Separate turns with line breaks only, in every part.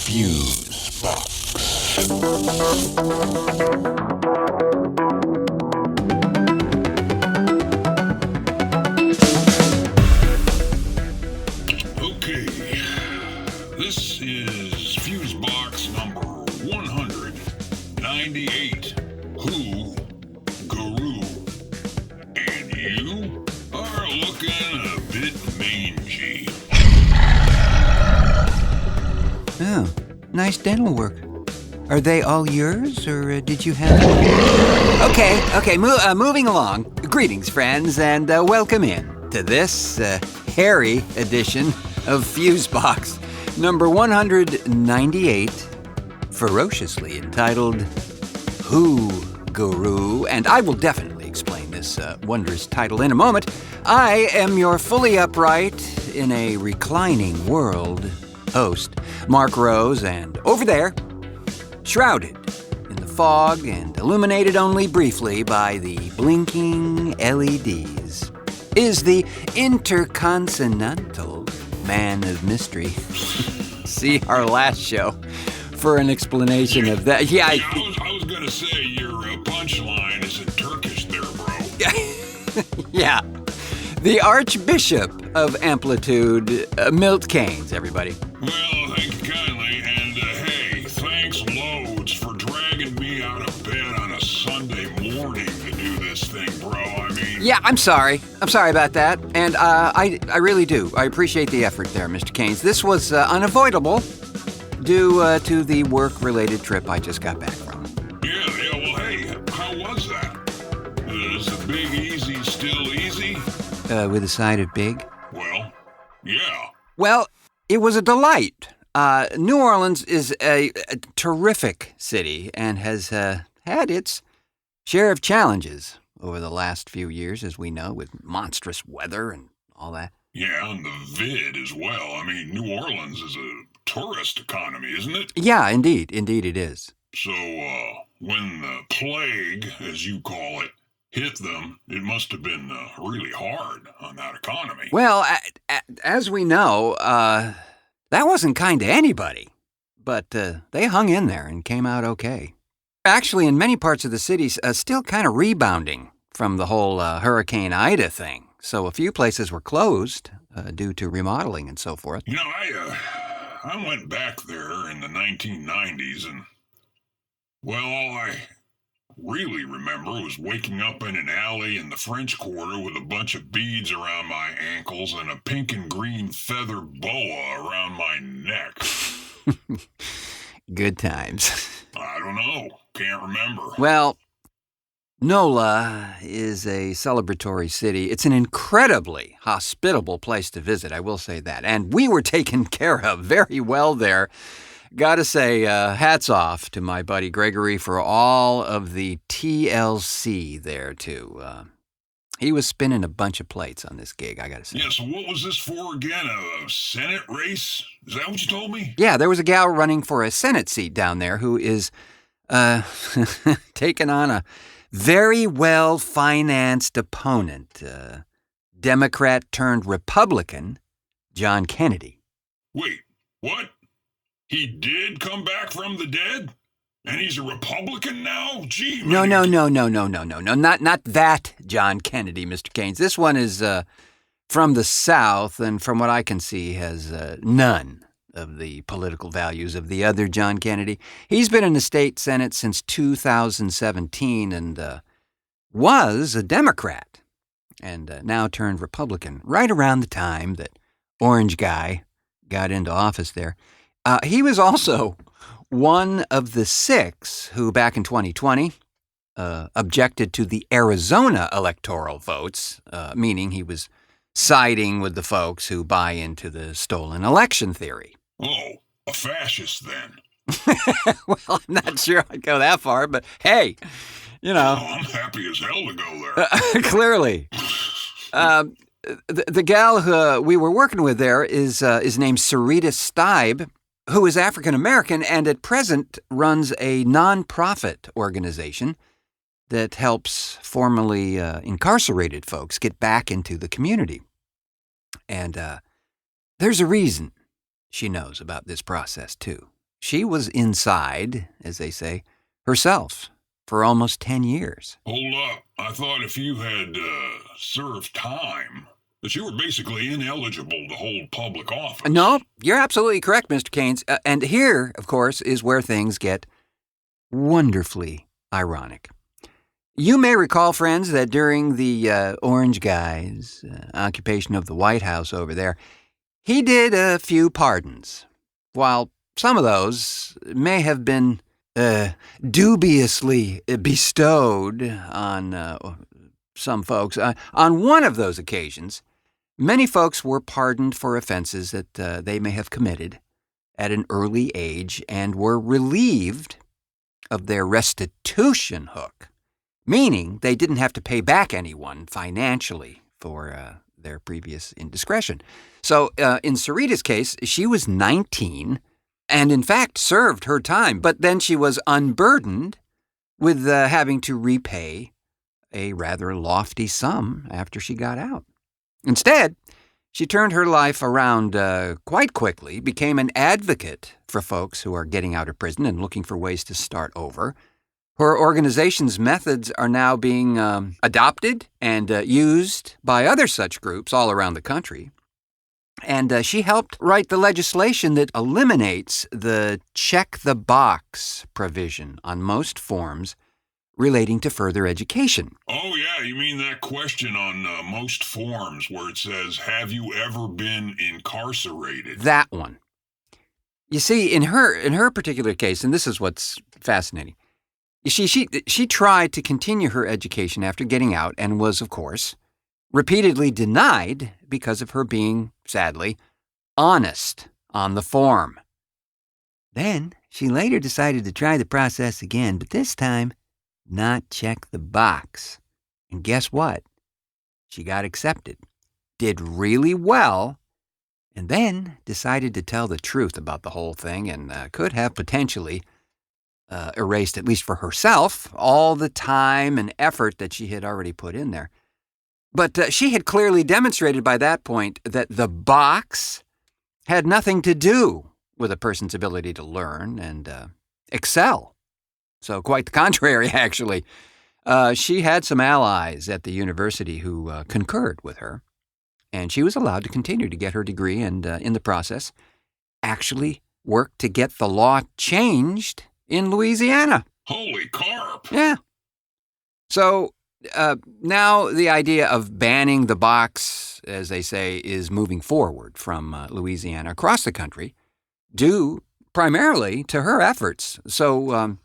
Fusebox.
Okay, this is Fusebox number 198. Who, Garou, and you are looking a bit mangy.
Oh, nice dental work. Are they all yours, or did you have... Okay, moving along. Greetings, friends, and welcome in to this hairy edition of Fusebox, number 198, ferociously entitled, Who, Garou? And I will definitely explain this wondrous title in a moment. I am your fully upright, in a reclining world host, Marc Rose, and over there, shrouded in the fog and illuminated only briefly by the blinking LEDs, is the intercontinental man of mystery. See our last show for an explanation of that.
Yeah, I was gonna say your punchline is in Turkish there, bro.
Yeah. The Archbishop of Amplitude, Milt Keynes, everybody.
Well, thank you kindly, and hey, thanks loads for dragging me out of bed on a Sunday morning to do this thing, bro. I mean...
Yeah, I'm sorry. I'm sorry about that, and I really do. I appreciate the effort there, Mr. Keynes. This was unavoidable due to the work-related trip I just got back from.
Yeah, well, hey, how was that? Is the Big Easy still easy?
With a side of big?
Well, yeah.
Well, it was a delight. New Orleans is a terrific city and has had its share of challenges over the last few years, as we know, with monstrous weather and all that.
Yeah, and the vid as well. I mean, New Orleans is a tourist economy, isn't it?
Yeah, indeed it is.
So, when the plague, as you call it, hit them, it must have been really hard on that economy.
Well, as we know, that wasn't kind to anybody, but they hung in there and came out okay. Actually, in many parts of the city, still kind of rebounding from the whole Hurricane Ida thing. So a few places were closed due to remodeling and so forth.
You know, I went back there in the 1990s, and, well, all I really remember was waking up in an alley in the French Quarter with a bunch of beads around my ankles and a pink and green feather boa around my neck.
Good times.
I don't know. Can't remember.
Well, NOLA is a celebratory city. It's an incredibly hospitable place to visit, I will say that. And we were taken care of very well there. Gotta say, hats off to my buddy Gregory for all of the TLC there, too. He was spinning a bunch of plates on this gig, I gotta say.
Yeah, so what was this for again? A Senate race? Is that what you told me?
Yeah, there was a gal running for a Senate seat down there who is taking on a very well-financed opponent, Democrat-turned-Republican John Kennedy.
Wait, what? He did come back from the dead? And he's a Republican now? Gee,
No. Not that John Kennedy, Mr. Keynes. This one is from the South, and from what I can see, has none of the political values of the other John Kennedy. He's been in the state Senate since 2017 and was a Democrat and now turned Republican right around the time that Orange Guy got into office there. He was also one of the 6 who, back in 2020, objected to the Arizona electoral votes, meaning he was siding with the folks who buy into the stolen election theory.
Oh, a fascist then.
Well, I'm not sure I'd go that far, but hey, you know.
Oh, I'm happy as hell to go there.
Clearly. The gal who we were working with there is named Syrita Stibe, who is African-American and at present runs a nonprofit organization that helps formerly incarcerated folks get back into the community. And there's a reason she knows about this process, too. she was inside, as they say, herself for almost 10 years.
Hold up. I thought if you had served time, that you were basically ineligible to hold public office.
No, you're absolutely correct, Mr. Keynes. And here, of course, is where things get wonderfully ironic. You may recall, friends, that during the Orange Guy's occupation of the White House over there, he did a few pardons. While some of those may have been dubiously bestowed on some folks, on one of those occasions, many folks were pardoned for offenses that they may have committed at an early age and were relieved of their restitution hook, meaning they didn't have to pay back anyone financially for their previous indiscretion. So in Syrita's case, she was 19 and in fact served her time, but then she was unburdened with having to repay a rather lofty sum after she got out. Instead, she turned her life around quite quickly, became an advocate for folks who are getting out of prison and looking for ways to start over. Her organization's methods are now being adopted and used by other such groups all around the country. And she helped write the legislation that eliminates the check-the-box provision on most forms relating to further education.
Oh, yeah, you mean that question on most forms where it says, have you ever been incarcerated?
That one. You see, in her particular case, and this is what's fascinating, she tried to continue her education after getting out and was, of course, repeatedly denied because of her being, sadly, honest on the form. Then she later decided to try the process again, but this time not check the box. And guess what? She got accepted, did really well, and then decided to tell the truth about the whole thing and could have potentially erased, at least for herself, all the time and effort that she had already put in there. But she had clearly demonstrated by that point that the box had nothing to do with a person's ability to learn and excel. So quite the contrary, actually. She had some allies at the university who concurred with her, and she was allowed to continue to get her degree and, in the process, actually work to get the law changed in Louisiana.
Holy carp!
Yeah. So now the idea of banning the box, as they say, is moving forward from Louisiana across the country, due primarily to her efforts. So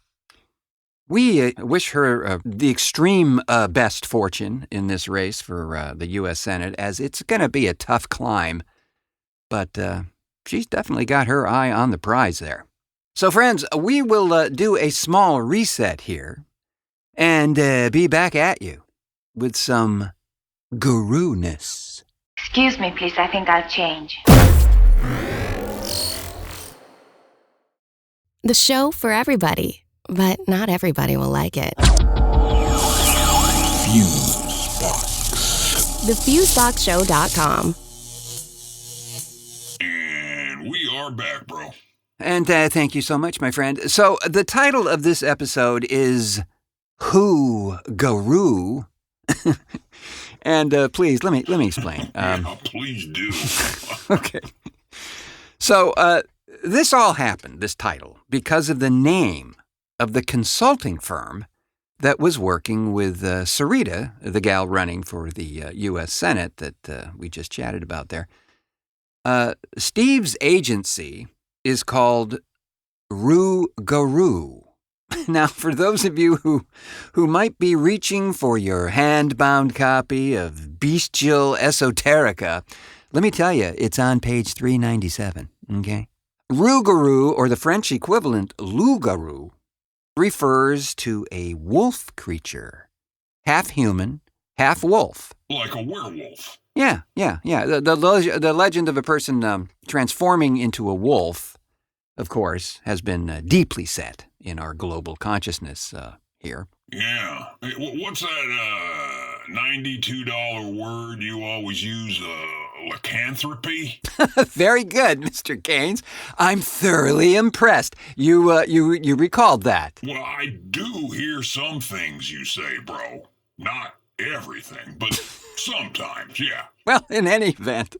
we wish her the extreme best fortune in this race for the U.S. Senate, as it's going to be a tough climb, but she's definitely got her eye on the prize there. So, friends, we will do a small reset here and be back at you with some Garou-ness.
Excuse me, please. I think I'll change.
The show for everybody, but not everybody will like it.
Fusebox.
TheFuseboxShow.com.
And we are back, bro.
And thank you so much, my friend. So the title of this episode is Who Garou? And please, let me explain.
Yeah, please do.
Okay. So this all happened, this title, because of the name of the consulting firm that was working with Syrita, the gal running for the U.S. Senate that we just chatted about there. Steve's agency is called Garou. Now, for those of you who might be reaching for your hand-bound copy of Bestial Esoterica, let me tell you, it's on page 397, okay? Garou, or the French equivalent loup-garou, refers to a wolf creature, half human, half wolf.
Like a werewolf.
Yeah. The legend of a person transforming into a wolf, of course, has been deeply set in our global consciousness here.
Yeah. Hey, what's that $92 word you always use? lycanthropy?
Very good, Mr. Gaines. I'm thoroughly impressed. You recalled that.
Well, I do hear some things you say, bro. Not everything, but sometimes, yeah.
Well, in any event.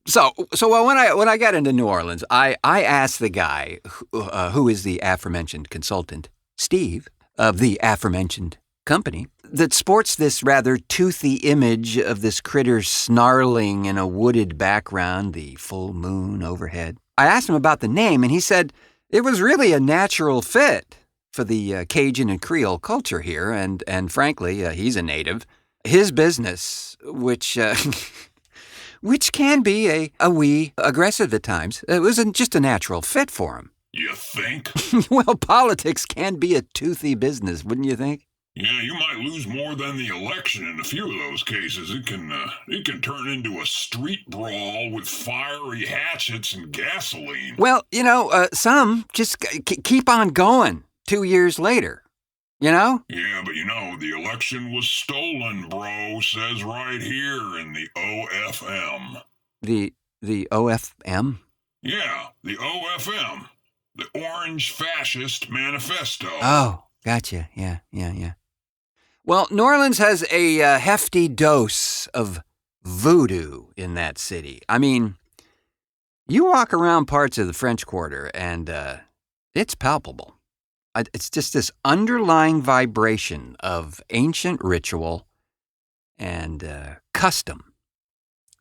So when I got into New Orleans, I asked the guy who is the aforementioned consultant, Steve, of the aforementioned company, that sports this rather toothy image of this critter snarling in a wooded background, the full moon overhead. I asked him about the name, and he said it was really a natural fit for the Cajun and Creole culture here, and frankly, he's a native. His business, which can be a wee aggressive at times, it was just a natural fit for him.
You think?
Well, politics can be a toothy business, wouldn't you think?
Yeah, you might lose more than the election in a few of those cases. It can turn into a street brawl with fiery hatchets and gasoline.
Well, some just keep on going 2 years later,
Yeah, but the election was stolen, bro, says right here in the OFM.
The OFM?
Yeah, the OFM. The Orange Fascist Manifesto.
Oh, gotcha. Yeah. Well, New Orleans has a hefty dose of voodoo in that city. I mean, you walk around parts of the French Quarter and it's palpable. It's just this underlying vibration of ancient ritual and custom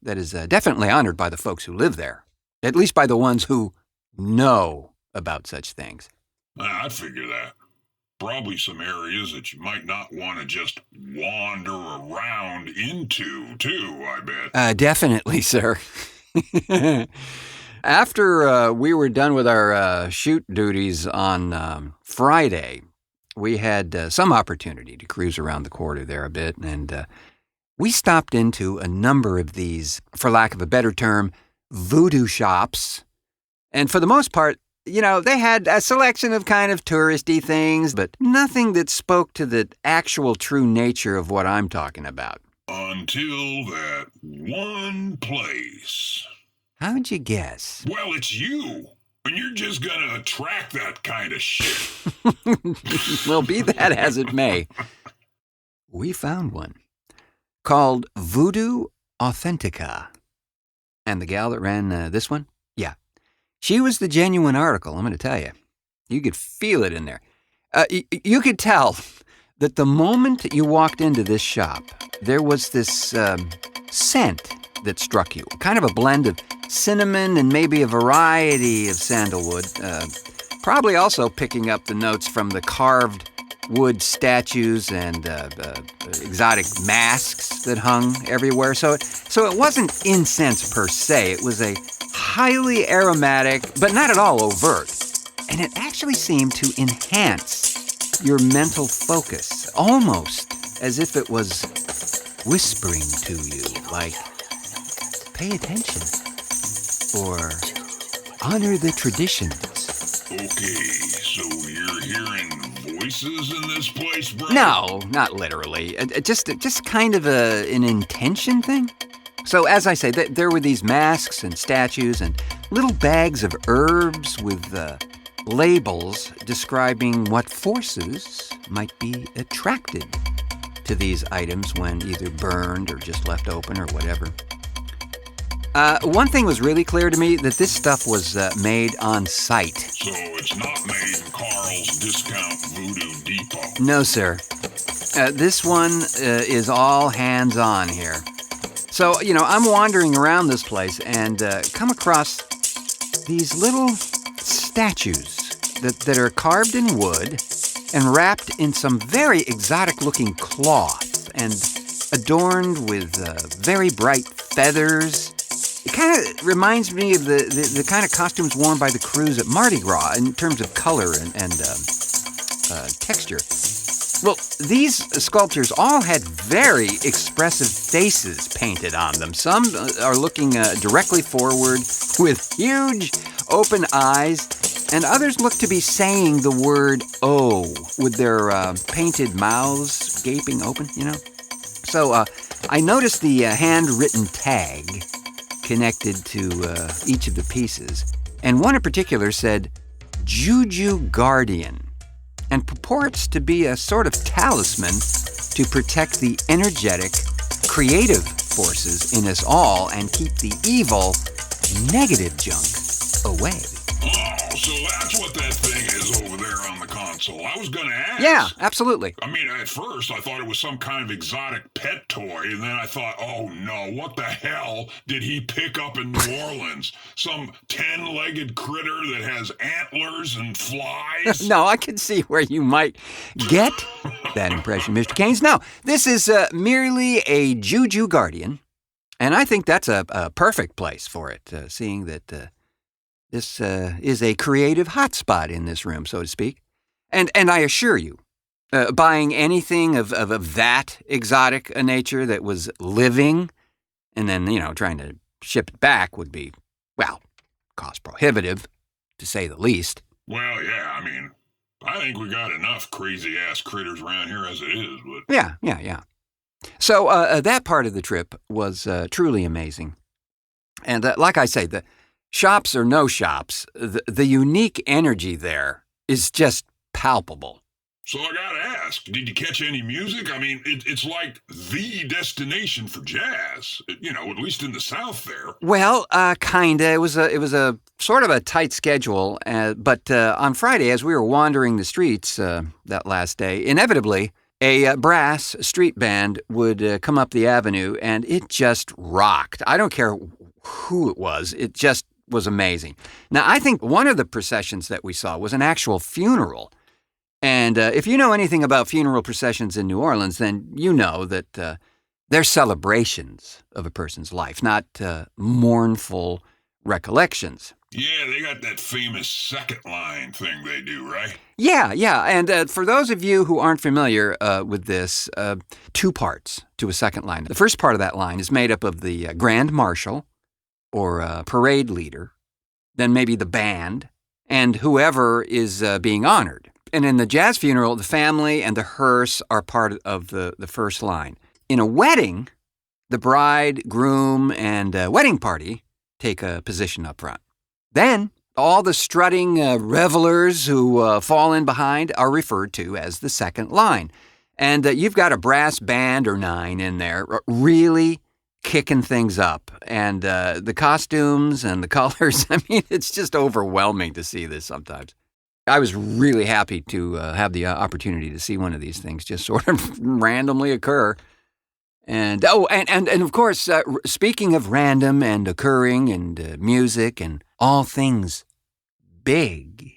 that is definitely honored by the folks who live there, at least by the ones who know about such things.
I'd figure that. Probably some areas that you might not want to just wander around into, too, I bet.
Definitely, sir. After we were done with our shoot duties on Friday, we had some opportunity to cruise around the quarter there a bit, and we stopped into a number of these, for lack of a better term, voodoo shops. And for the most part, they had a selection of kind of touristy things, but nothing that spoke to the actual true nature of what I'm talking about.
Until that one place.
How'd you guess?
Well, it's you. And you're just gonna attract that kind of shit.
Well, be that as it may, we found one called Voodoo Authentica. And the gal that ran this one? Yeah. She was the genuine article, I'm going to tell you. You could feel it in there. You could tell that the moment you walked into this shop, there was this scent that struck you. Kind of a blend of cinnamon and maybe a variety of sandalwood. Probably also picking up the notes from the carved wood statues and exotic masks that hung everywhere. So it wasn't incense per se. It was a highly aromatic, but not at all overt. And it actually seemed to enhance your mental focus, almost as if it was whispering to you, like, pay attention, or honor the traditions.
Okay, so you're hearing voices in this place, bro?
No, not literally. Just kind of an intention thing. So as I say, there were these masks and statues and little bags of herbs with labels describing what forces might be attracted to these items when either burned or just left open or whatever. One thing was really clear to me, that this stuff was made on site.
So it's not made in Carl's Discount Voodoo Depot?
No, sir. This one is all hands-on here. So, I'm wandering around this place and come across these little statues that are carved in wood and wrapped in some very exotic-looking cloth and adorned with very bright feathers. It kind of reminds me of the kind of costumes worn by the crews at Mardi Gras in terms of color and texture. Well, these sculptures all had very expressive faces painted on them. Some are looking directly forward with huge open eyes, and others look to be saying the word "oh" with their painted mouths gaping open, So I noticed the handwritten tag connected to each of the pieces, and one in particular said, Juju Guardian, and purports to be a sort of talisman to protect the energetic, creative forces in us all and keep the evil, negative junk away.
Oh, so that's what that thing is over there on the console. I was going to ask.
Yeah, absolutely.
I mean, at first I thought it was some kind of exotic pet toy, and then I thought, oh no, what the hell did he pick up in New Orleans? Some 10-legged critter that has antlers and flies?
No, I can see where you might get that impression, Mr. Keynes. No, this is merely a Juju Guardian, and I think that's a perfect place for it, seeing that this is a creative hotspot in this room, so to speak. And I assure you, buying anything of that exotic a nature that was living and then, trying to ship it back would be, well, cost prohibitive, to say the least.
Well, yeah, I mean, I think we got enough crazy-ass critters around here as it is, but...
Yeah. So that part of the trip was truly amazing. And like I say, the shops or no shops, the unique energy there is just palpable.
So I gotta ask, did you catch any music? I mean, it's like the destination for jazz, at least in the South there.
Well, kinda. It was a sort of a tight schedule, but on Friday, as we were wandering the streets that last day, inevitably, a brass street band would come up the avenue, and it just rocked. I don't care who it was. It just was amazing. Now, I think one of the processions that we saw was an actual funeral. And if you know anything about funeral processions in New Orleans, then you know that they're celebrations of a person's life, not mournful recollections.
Yeah, they got that famous second line thing they do, right?
Yeah. And for those of you who aren't familiar with this, two parts to a second line. The first part of that line is made up of the Grand Marshal, or parade leader, then maybe the band, and whoever is being honored. And in the jazz funeral, the family and the hearse are part of the first line. In a wedding, the bride, groom, and wedding party take a position up front. Then, all the strutting revelers who fall in behind are referred to as the second line. And you've got a brass band or 9 in there, really kicking things up. And the costumes and the colors, I mean, it's just overwhelming to see this sometimes. I was really happy to have the opportunity to see one of these things just sort of randomly occur. And of course, speaking of random and occurring and music and all things big,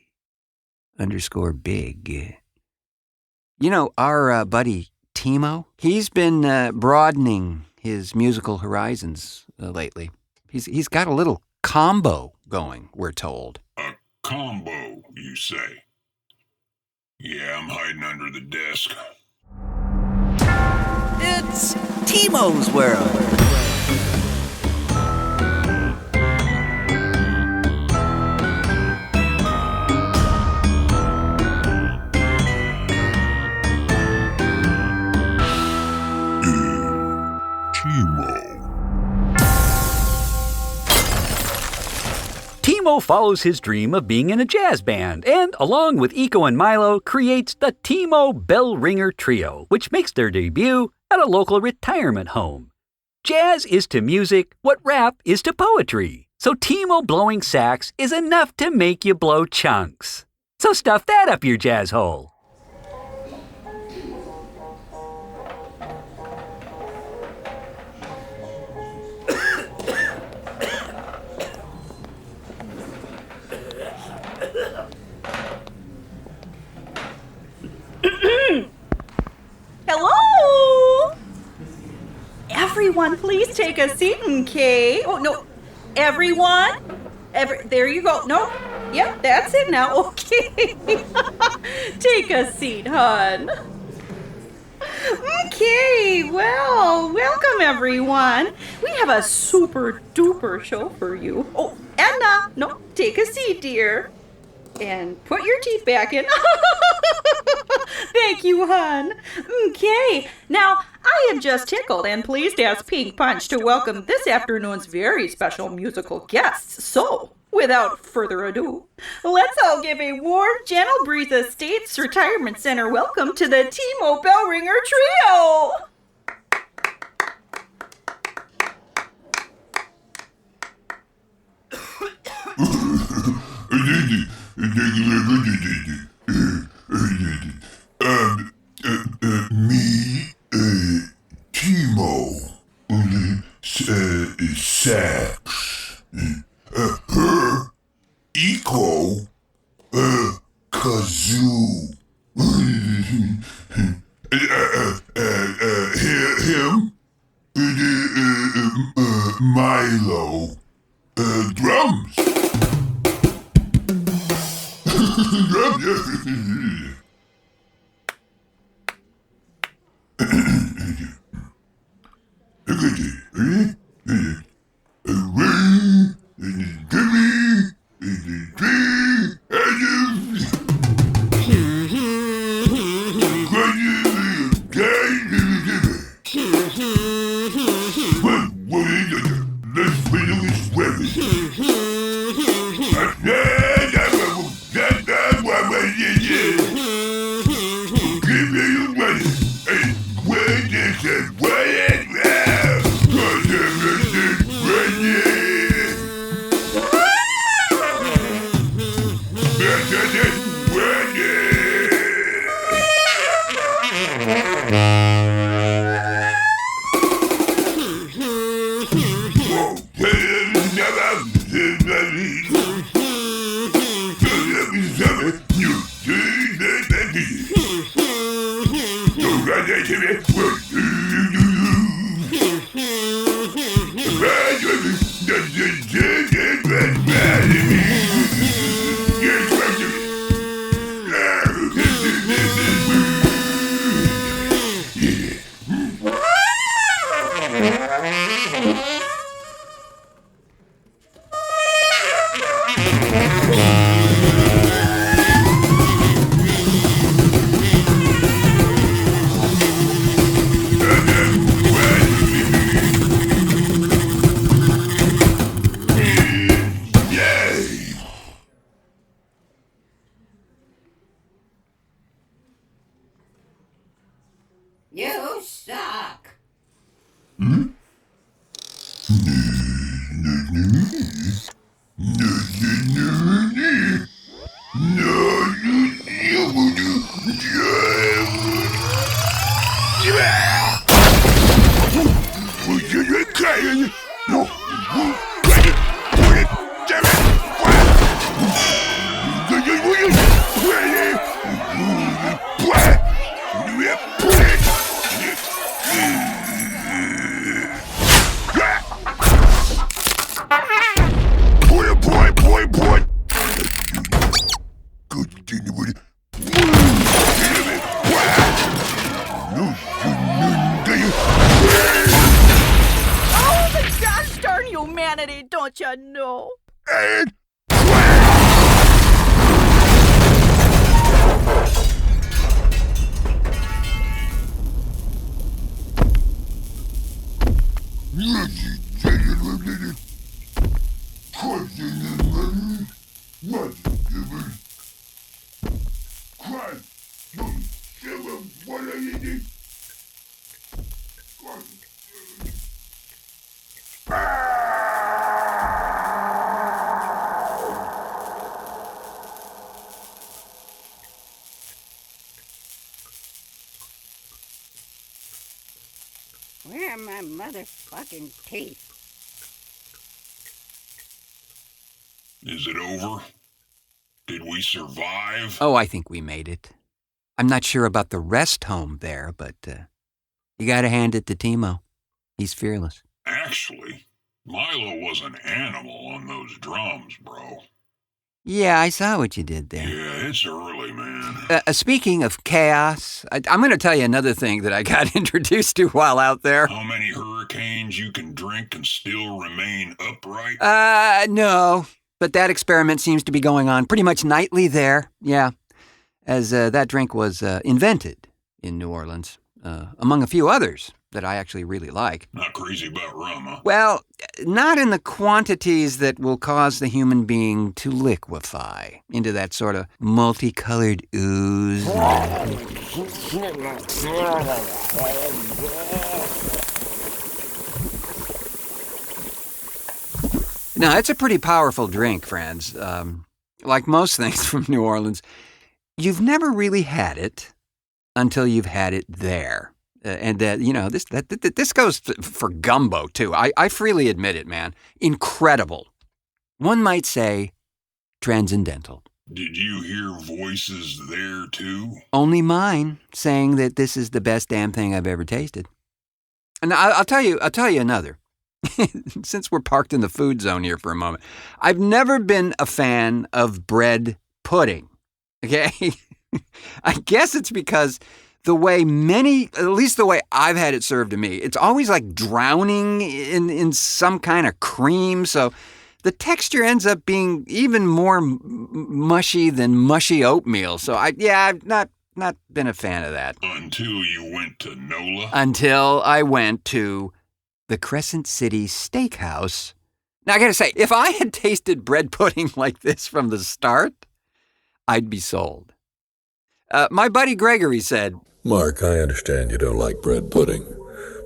_big. Our buddy Timo, he's been broadening his musical horizons lately. He's got a little combo going, we're told.
A combo, you say? Yeah, I'm hiding under the desk.
It's Timo's world. Timo follows his dream of being in a jazz band and, along with Eco and Milo, creates the Timo Bell Ringer Trio, which makes their debut at a local retirement home. Jazz is to music what rap is to poetry, so Timo blowing sax is enough to make you blow chunks. So stuff that up your jazz hole.
Hello? Everyone, please take a seat, okay? Oh, no. Everyone? There you go. No. Yep, that's it now. Okay. Take a seat, hon. Okay, well, welcome, everyone. We have a super duper show for you. Oh, Anna, no, take a seat, dear. And put your teeth back in. Thank you, hon. Okay, now I am just tickled and pleased as Pink Punch to welcome this afternoon's very special musical guests. So, without further ado, let's all give a warm, Gentle Breeze Estates Retirement Center welcome to the Timo Bellringer Trio.
Me, Timo, sax, her, eco, kazoo, him, Milo, drums.
You suck.
Oh, the gosh darn humanity, don't you know?
Where are my motherfucking teeth?
Is it over? Did we survive?
Oh, I think we made it. I'm not sure about the rest home there, but you gotta hand it to Timo. He's fearless.
Actually, Milo was an animal on those drums, bro.
Yeah, I saw what you did there.
Yeah, it's early, man.
Speaking of chaos, I'm going to tell you another thing that I got introduced to while out there.
How many hurricanes you can drink and still remain upright?
No. But that experiment seems to be going on pretty much nightly there, yeah, as that drink was invented in New Orleans, among a few others that I actually really like.
Not crazy about rum, huh?
Well, not in the quantities that will cause the human being to liquefy into that sort of multicolored ooze. No, it's a pretty powerful drink, friends. Like most things from New Orleans, you've never really had it until you've had it there. This goes for gumbo, too. I freely admit it, man. Incredible. One might say transcendental.
Did you hear voices there, too?
Only mine saying that this is the best damn thing I've ever tasted. And I'll tell you another. Since we're parked in the food zone here for a moment, I've never been a fan of bread pudding. Okay? I guess it's because the way at least the way I've had it served to me, it's always like drowning in some kind of cream. So the texture ends up being even more mushy than mushy oatmeal. So I've not been a fan of that.
Until you went to NOLA?
Until I went to the Crescent City Steakhouse. Now, I gotta say, if I had tasted bread pudding like this from the start, I'd be sold. My buddy Gregory said,
Mark, I understand you don't like bread pudding,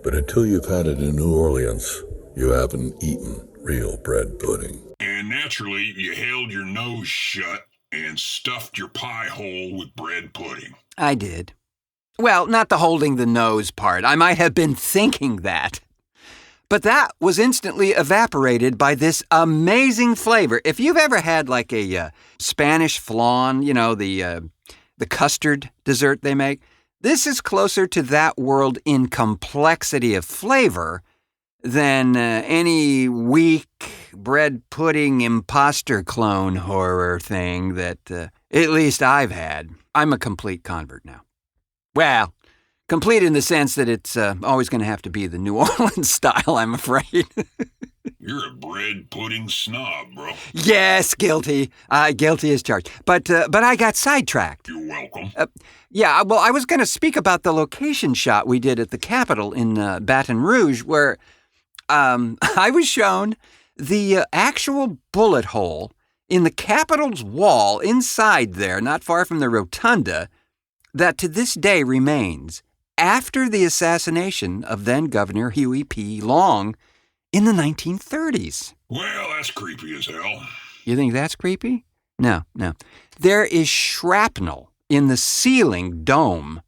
but until you've had it in New Orleans, you haven't eaten real bread pudding.
And naturally, you held your nose shut and stuffed your pie hole with bread pudding.
I did. Well, not the holding the nose part. I might have been thinking that. But that was instantly evaporated by this amazing flavor. If you've ever had like a Spanish flan, the custard dessert they make, this is closer to that world in complexity of flavor than any weak bread pudding imposter clone horror thing that at least I've had. I'm a complete convert now. Well, complete in the sense that it's always going to have to be the New Orleans style, I'm afraid.
You're a bread pudding snob, bro.
Yes, guilty. Guilty as charged. But I got sidetracked.
You're welcome.
I was going to speak about the location shot we did at the Capitol in Baton Rouge, where I was shown the actual bullet hole in the Capitol's wall inside there, not far from the rotunda, that to this day remains after the assassination of then-Governor Huey P. Long in the 1930s.
Well, that's creepy as hell.
You think that's creepy? No. There is shrapnel in the ceiling dome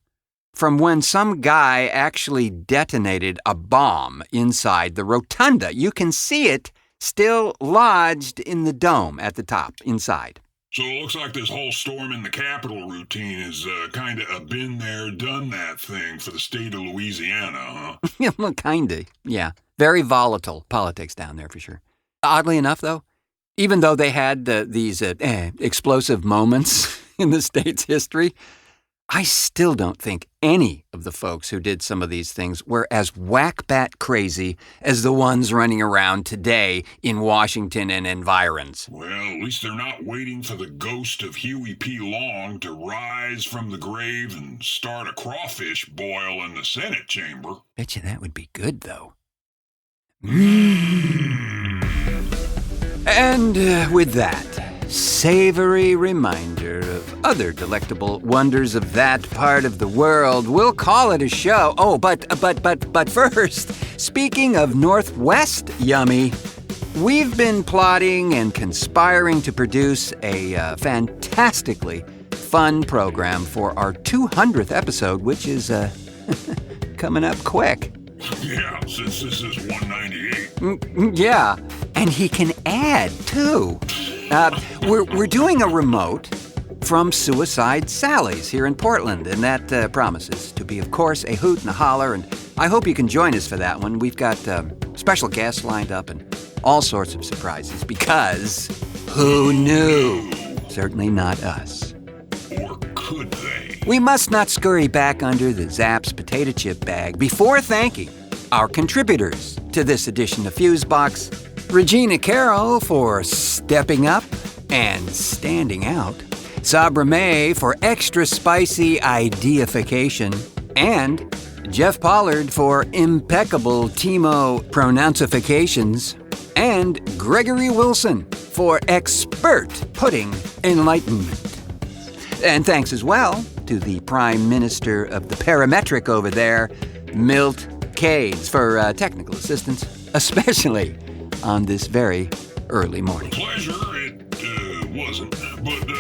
from when some guy actually detonated a bomb inside the rotunda. You can see it still lodged in the dome at the top, inside.
So it looks like this whole storm in the Capitol routine is kind of a been there, done that thing for the state of Louisiana, huh?
Well, kinda, yeah. Very volatile politics down there for sure. Oddly enough, though, even though they had these explosive moments in the state's history, I still don't think any of the folks who did some of these things were as whack-bat crazy as the ones running around today in Washington and environs.
Well, at least they're not waiting for the ghost of Huey P. Long to rise from the grave and start a crawfish boil in the Senate chamber.
Bet you that would be good, though. And with that savory reminder of other delectable wonders of that part of the world, we'll call it a show. Oh, but first, speaking of Northwest yummy, we've been plotting and conspiring to produce a fantastically fun program for our 200th episode, which is coming up quick.
Yeah, since this is 198.
Yeah, and he can add, too. We're doing a remote from Suicide Sally's here in Portland, and that promises to be, of course, a hoot and a holler, and I hope you can join us for that one. We've got special guests lined up and all sorts of surprises, because who knew? Certainly not us.
Or could they?
We must not scurry back under the Zapp's potato chip bag before thanking our contributors to this edition of Fusebox. Regina Carroll for stepping up and standing out. Sabra May for extra spicy ideification. And Jeff Pollard for impeccable Timo pronouncifications. And Gregory Wilson for expert pudding enlightenment. And thanks as well to the Prime Minister of the Parametric over there, Milt Cades, for technical assistance, especially on this very early morning.
Pleasure, it wasn't, but what the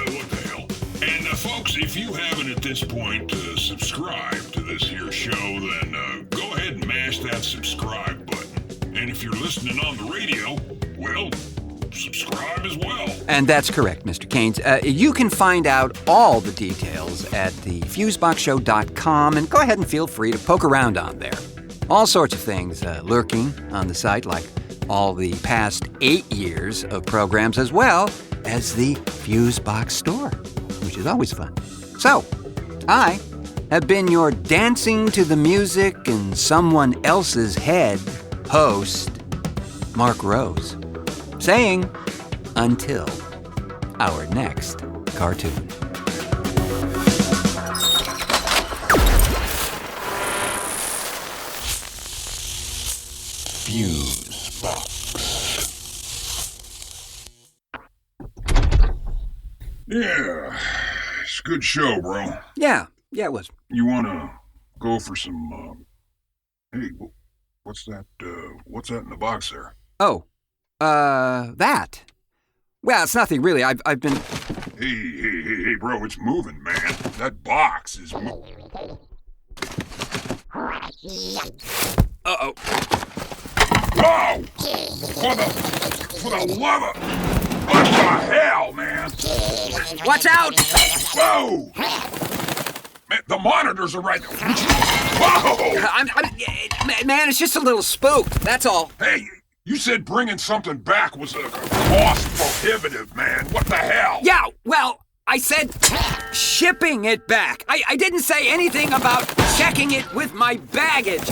hell. And folks, if you haven't at this point subscribed to this here show, then go ahead and mash that subscribe button. And if you're listening on the radio, well, subscribe as well.
And that's correct, Mr. Keynes. You can find out all the details at the Fuseboxshow.com, and go ahead and feel free to poke around on there. All sorts of things lurking on the site, like all the past 8 years of programs, as well as the Fusebox store, which is always fun. So, I have been your dancing to the music in someone else's head host, Marc Rose, saying until our next cartoon.
Fusebox.
Yeah, it's a good show, bro.
Yeah, it was.
You wanna go for some, hey, what's that in the box there?
Oh, that. Well, it's nothing really. I've been...
Hey, bro, it's moving, man. That box is
Uh-oh.
Whoa! For the love of... What the hell, man?
Watch out!
Whoa! Man, the monitors are right there. Whoa!
Man, it's just a little spook, that's all.
Hey, you said bringing something back was cost prohibitive, man. What the hell?
Yeah, well, I said shipping it back. I didn't say anything about checking it with my baggage.